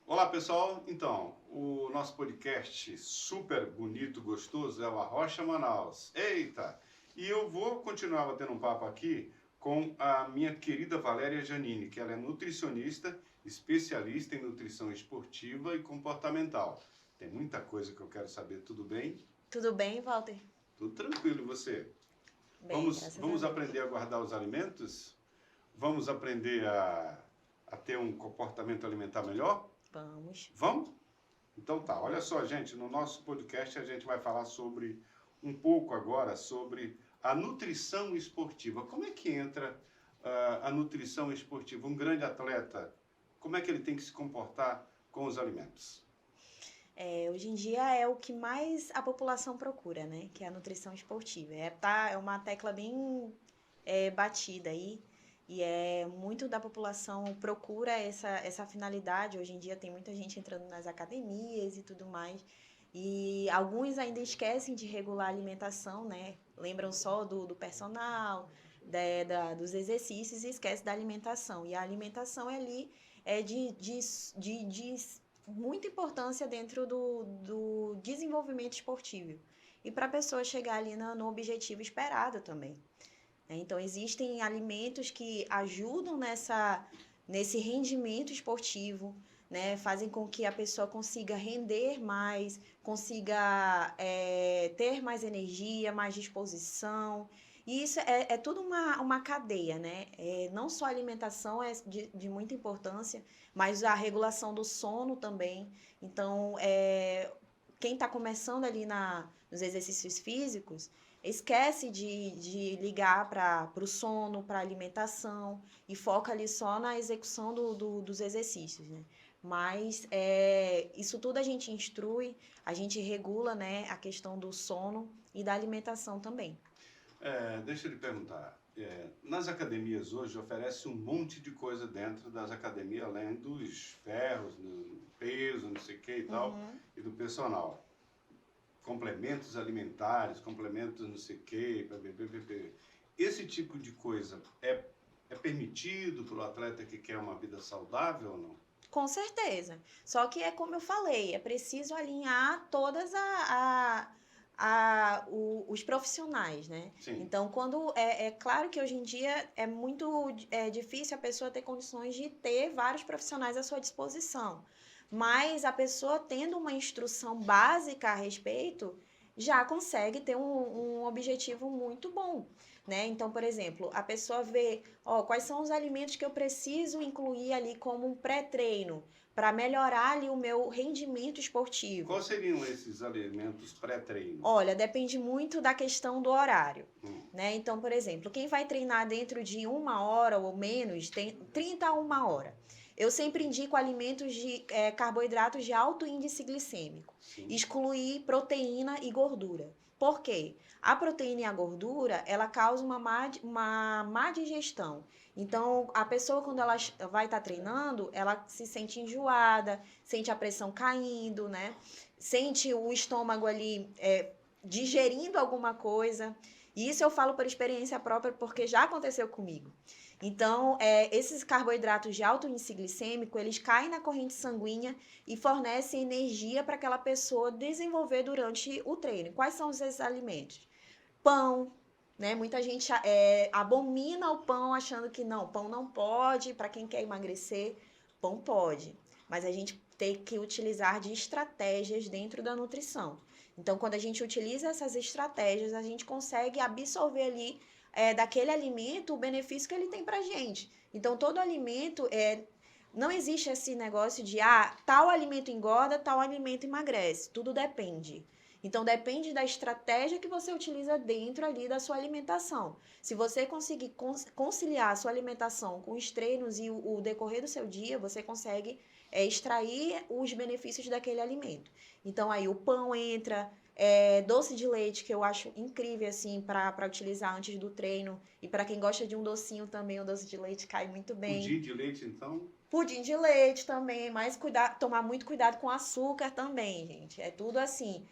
Olá pessoal, então, o nosso podcast super bonito, gostoso é o Arrocha Manaus. Eita! E eu vou continuar batendo um papo aqui com a minha querida Valéria Janini, que ela é nutricionista, especialista em nutrição esportiva e comportamental. Tem muita coisa que eu quero saber, tudo bem? Tudo bem, Walter? Tudo tranquilo, e você? Bem, Vamos, graças a vamos Deus. aprender a guardar os alimentos? Vamos aprender a ter um comportamento alimentar melhor? Vamos. Vamos? Então tá, olha só, gente, no nosso podcast a gente vai falar sobre um pouco agora sobre a nutrição esportiva. Como é que entra a nutrição esportiva? Um grande atleta, como é que ele tem que se comportar com os alimentos? Hoje em dia é o que mais a população procura, né? Que é a nutrição esportiva. É uma tecla bem batida aí. E muito da população procura essa finalidade. Hoje em dia tem muita gente entrando nas academias e tudo mais. E alguns ainda esquecem de regular a alimentação, né? Lembram só do personal, dos exercícios e esquecem da alimentação. E a alimentação ali é de muita importância dentro do desenvolvimento esportivo. E para a pessoa chegar ali no objetivo esperado também. Então, existem alimentos que ajudam nesse rendimento esportivo, né? Fazem com que a pessoa consiga render mais, consiga ter mais energia, mais disposição. E isso é tudo uma cadeia, né? Não só a alimentação é de muita importância, mas a regulação do sono também. Então, quem está começando ali nos exercícios físicos, esquece de ligar para o sono, para a alimentação e foca ali só na execução dos exercícios, né? Mas isso tudo a gente instrui, a gente regula, né, a questão do sono e da alimentação também. Deixa eu lhe perguntar, nas academias hoje oferece um monte de coisa dentro das academias, além dos ferros, do peso, não sei o que e tal, Uhum. e do personal. Complementos alimentares, complementos não sei o quê, esse tipo de coisa é permitido para o atleta que quer uma vida saudável ou não? Com certeza. Só que é como eu falei, é preciso alinhar todas os profissionais, né? Sim. Então, quando é claro que hoje em dia é muito difícil a pessoa ter condições de ter vários profissionais à sua disposição. Mas a pessoa tendo uma instrução básica a respeito, já consegue ter um objetivo muito bom, né? Então, por exemplo, a pessoa vê, ó, quais são os alimentos que eu preciso incluir ali como um pré-treino para melhorar ali o meu rendimento esportivo. Quais seriam esses alimentos pré-treino? Olha, depende muito da questão do horário, Hum, né? Então, por exemplo, quem vai treinar dentro de 1 hora ou menos, tem 30 a 1 hora. Eu sempre indico alimentos de carboidratos de alto índice glicêmico. sim. Excluir proteína e gordura. Por quê? A proteína e a gordura, ela causa uma má digestão. Então, a pessoa, quando ela vai estar treinando, ela se sente enjoada, sente a pressão caindo, né? Sente o estômago ali digerindo alguma coisa. E isso eu falo por experiência própria, porque já aconteceu comigo. Então, esses carboidratos de alto índice glicêmico, eles caem na corrente sanguínea e fornecem energia para aquela pessoa desenvolver durante o treino. Quais são esses alimentos? Pão, né? Muita gente abomina o pão achando que não, pão não pode, para quem quer emagrecer, pão pode. Mas a gente tem que utilizar de estratégias dentro da nutrição. Então, quando a gente utiliza essas estratégias, a gente consegue absorver ali daquele alimento o benefício que ele tem pra gente. Então, todo alimento não existe esse negócio de tal alimento engorda, tal alimento emagrece. Tudo depende. Então, depende da estratégia que você utiliza dentro ali da sua alimentação. Se você conseguir conciliar a sua alimentação com os treinos e o decorrer do seu dia, você consegue extrair os benefícios daquele alimento. Então, aí o pão entra, doce de leite, que eu acho incrível, assim, para utilizar antes do treino. E para quem gosta de um docinho também, o doce de leite cai muito bem. Pudim de leite, então? Pudim de leite também, mas tomar muito cuidado com açúcar também, gente. É tudo assim,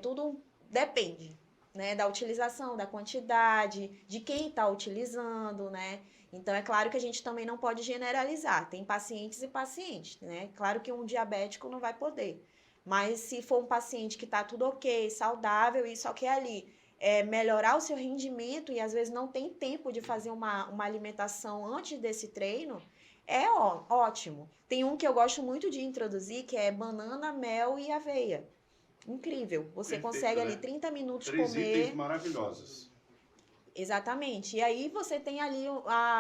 tudo depende, né, da utilização, da quantidade, de quem está utilizando, né? Então, é claro que a gente também não pode generalizar. Tem pacientes e pacientes, né? Claro que um diabético não vai poder. Mas se for um paciente que está tudo ok, saudável e só quer ali melhorar o seu rendimento e às vezes não tem tempo de fazer uma alimentação antes desse treino, ótimo. Tem um que eu gosto muito de introduzir, que é banana, mel e aveia. Incrível. Você Perfeito, consegue ali né? 30 minutos 3 itens comer. maravilhosos. Exatamente. E aí você tem ali,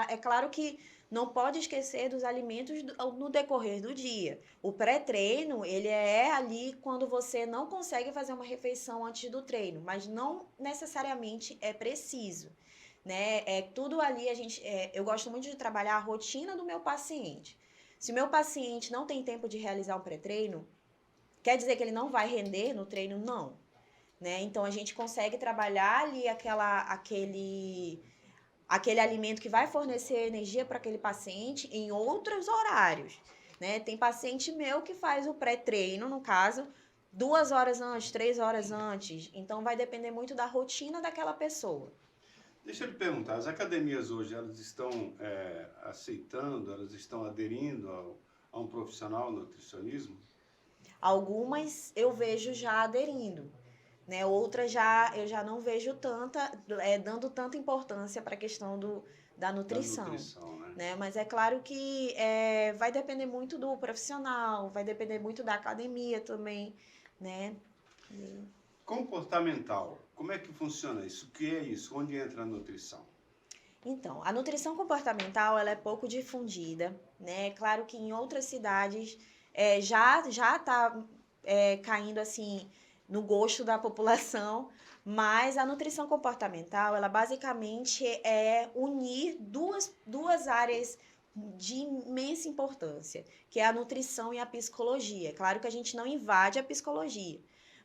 é claro que não pode esquecer dos alimentos no decorrer do dia. O pré-treino, ele é ali quando você não consegue fazer uma refeição antes do treino, mas não necessariamente é preciso, né? É tudo ali, eu gosto muito de trabalhar a rotina do meu paciente. Se o meu paciente não tem tempo de realizar um pré-treino, quer dizer que ele não vai render no treino? Não. Né? Então a gente consegue trabalhar ali aquele alimento que vai fornecer energia para aquele paciente em outros horários. Né? Tem paciente meu que faz o pré-treino, no caso, 2 horas antes, 3 horas antes. Então vai depender muito da rotina daquela pessoa. Deixa eu lhe perguntar, as academias hoje, elas estão aceitando, elas estão aderindo a um profissional nutricionismo? Algumas eu vejo já aderindo. Né? Outras eu já não vejo dando tanta importância para a questão da Da nutrição. nutrição, né? Né? Mas é claro que vai depender muito do profissional, vai depender muito da academia também, né? Comportamental, como é que funciona isso? O que é isso? Onde entra a nutrição? Então, a nutrição comportamental ela é pouco difundida, né? Claro que em outras cidades já está caindo assim no gosto da população, mas a nutrição comportamental ela basicamente é unir duas áreas de imensa importância, que é a nutrição e a psicologia. Claro que a gente não invade a psicologia,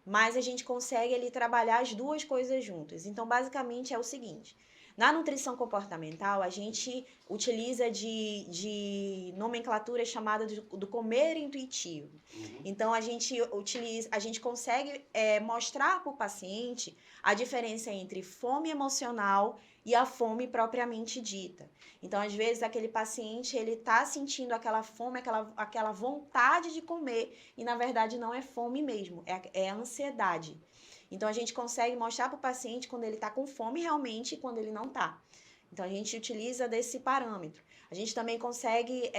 mas a gente consegue ali trabalhar as duas coisas juntas. Então, basicamente é o seguinte. Na nutrição comportamental, a gente utiliza de nomenclatura chamada do comer intuitivo. Uhum. Então, a gente consegue mostrar para o paciente a diferença entre fome emocional e a fome propriamente dita. Então, às vezes, aquele paciente, ele está sentindo aquela fome, aquela vontade de comer, e na verdade não é fome mesmo, é ansiedade. Então, a gente consegue mostrar para o paciente quando ele está com fome realmente e quando ele não está. Então, a gente utiliza desse parâmetro. A gente também consegue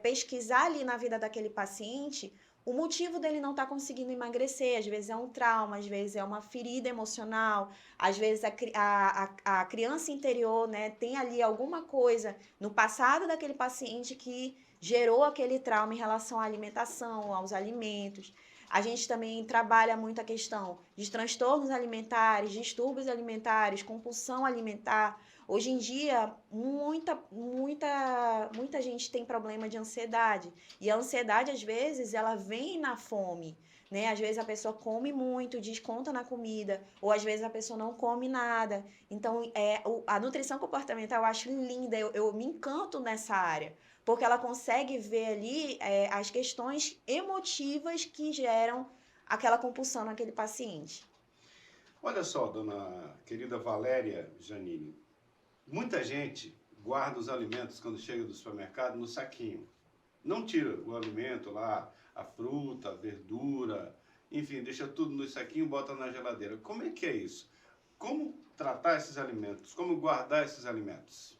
pesquisar ali na vida daquele paciente o motivo dele não estar conseguindo emagrecer. Às vezes é um trauma, às vezes é uma ferida emocional, às vezes a criança interior, né, tem ali alguma coisa no passado daquele paciente que gerou aquele trauma em relação à alimentação, aos alimentos. A gente também trabalha muito a questão de transtornos alimentares, distúrbios alimentares, compulsão alimentar. Hoje em dia, muita gente tem problema de ansiedade. E a ansiedade, às vezes, ela vem na fome. Né? Às vezes a pessoa come muito, desconta na comida, ou às vezes a pessoa não come nada. Então, a nutrição comportamental eu acho linda, eu me encanto nessa área, porque ela consegue ver ali as questões emotivas que geram aquela compulsão naquele paciente. Olha só, dona querida Valéria Janine, muita gente guarda os alimentos quando chega do supermercado no saquinho. Não tira o alimento lá, a fruta, a verdura, enfim, deixa tudo no saquinho e bota na geladeira. Como é que é isso? Como tratar esses alimentos? Como guardar esses alimentos?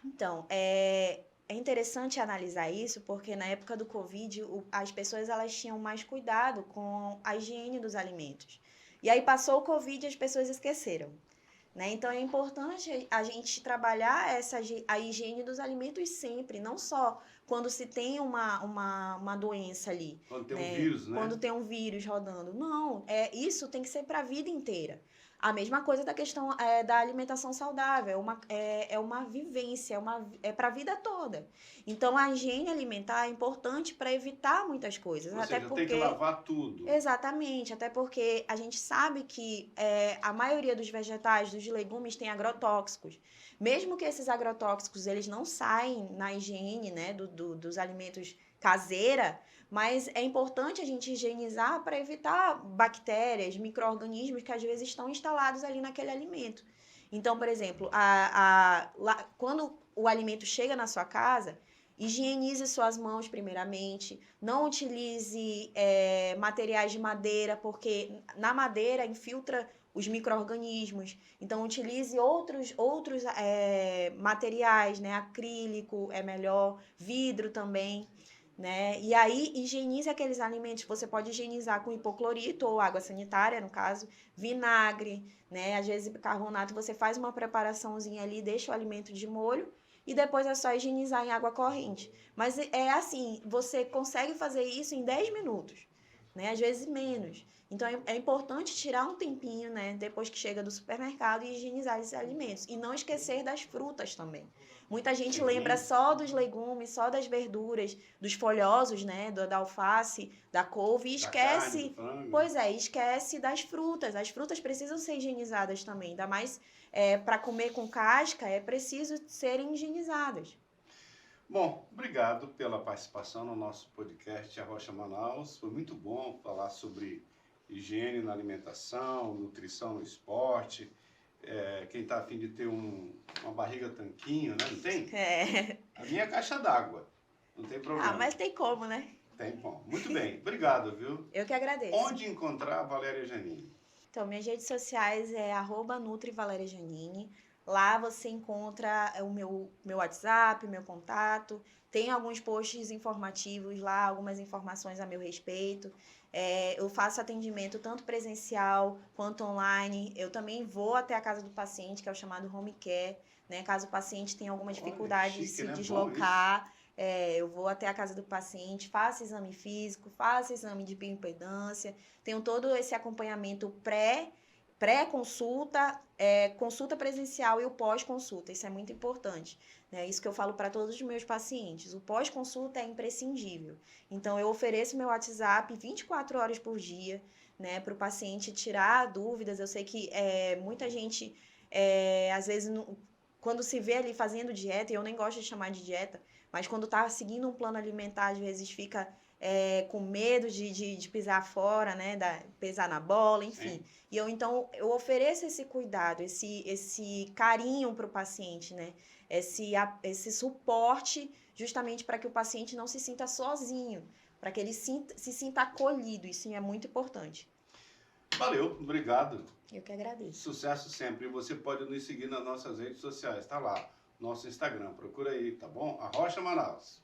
Então, é interessante analisar isso, porque na época do Covid, as pessoas elas tinham mais cuidado com a higiene dos alimentos. E aí passou o Covid e as pessoas esqueceram. Né? Então é importante a gente trabalhar a higiene dos alimentos sempre, não só quando se tem uma doença ali. Quando tem um Né? vírus, né? Quando tem um vírus rodando. Não, isso tem que ser para a vida inteira. A mesma coisa da questão da alimentação saudável, é uma vivência, é para a vida toda. Então, a higiene alimentar é importante para evitar muitas coisas. Ou até seja, porque, tem que lavar tudo. Exatamente, até porque a gente sabe que a maioria dos vegetais, dos legumes, tem agrotóxicos. Mesmo que esses agrotóxicos eles não saem na higiene, né, dos alimentos caseira, mas é importante a gente higienizar para evitar bactérias, micro-organismos que às vezes estão instalados ali naquele alimento. Então, por exemplo, quando o alimento chega na sua casa, higienize suas mãos primeiramente, não utilize materiais de madeira, porque na madeira infiltra os micro-organismos. Então, utilize outros materiais, né? Acrílico é melhor, vidro também, né? E aí, higienize aqueles alimentos. Você pode higienizar com hipoclorito ou água sanitária, no caso, vinagre, né? Às vezes, bicarbonato, você faz uma preparaçãozinha ali, deixa o alimento de molho, e depois é só higienizar em água corrente. Mas é assim, você consegue fazer isso em 10 minutos, né? Às vezes menos. Então é importante tirar um tempinho, né, depois que chega do supermercado e higienizar esses alimentos. E não esquecer das frutas também. Muita gente lembra só dos legumes, só das verduras, dos folhosos, né, da alface, da couve e esquece. Pois é, esquece das frutas. As frutas precisam ser higienizadas também, ainda mais para comer com casca, é preciso serem higienizadas. Bom, obrigado pela participação no nosso podcast Arrocha Manaus. Foi muito bom falar sobre higiene na alimentação, nutrição no esporte. Quem está a fim de ter uma barriga tanquinho, né? Não tem? A minha é caixa d'água. Não tem problema. Mas tem como, né? Tem como. Muito bem. Obrigado, viu? Eu que agradeço. Onde encontrar a Valéria Janine? Então, minhas redes sociais é @NutriValeriaJanine. Lá você encontra o meu WhatsApp, o meu contato. Tem alguns posts informativos lá, algumas informações a meu respeito. Eu faço atendimento tanto presencial quanto online. Eu também vou até a casa do paciente, que é o chamado home care, né? Caso o paciente tenha alguma dificuldade de se deslocar, eu vou até a casa do paciente, faço exame físico, faço exame de bioimpedância, tenho todo esse acompanhamento pré-consulta, consulta presencial e o pós-consulta. Isso é muito importante, né? Isso que eu falo para todos os meus pacientes. O pós-consulta é imprescindível. Então, eu ofereço meu WhatsApp 24 horas por dia, né, para o paciente tirar dúvidas. Eu sei que muita gente, às vezes, quando se vê ali fazendo dieta, e eu nem gosto de chamar de dieta, mas quando está seguindo um plano alimentar, às vezes fica com medo de pisar fora, né, pesar na bola, enfim. Sim. E então, eu ofereço esse cuidado, esse carinho para o paciente, né, esse suporte, justamente para que o paciente não se sinta sozinho, para que ele se sinta acolhido. Isso é muito importante. Valeu, obrigado. Eu que agradeço. Sucesso sempre. E você pode nos seguir nas nossas redes sociais, tá lá, nosso Instagram. Procura aí, tá bom? Arrocha Manaus.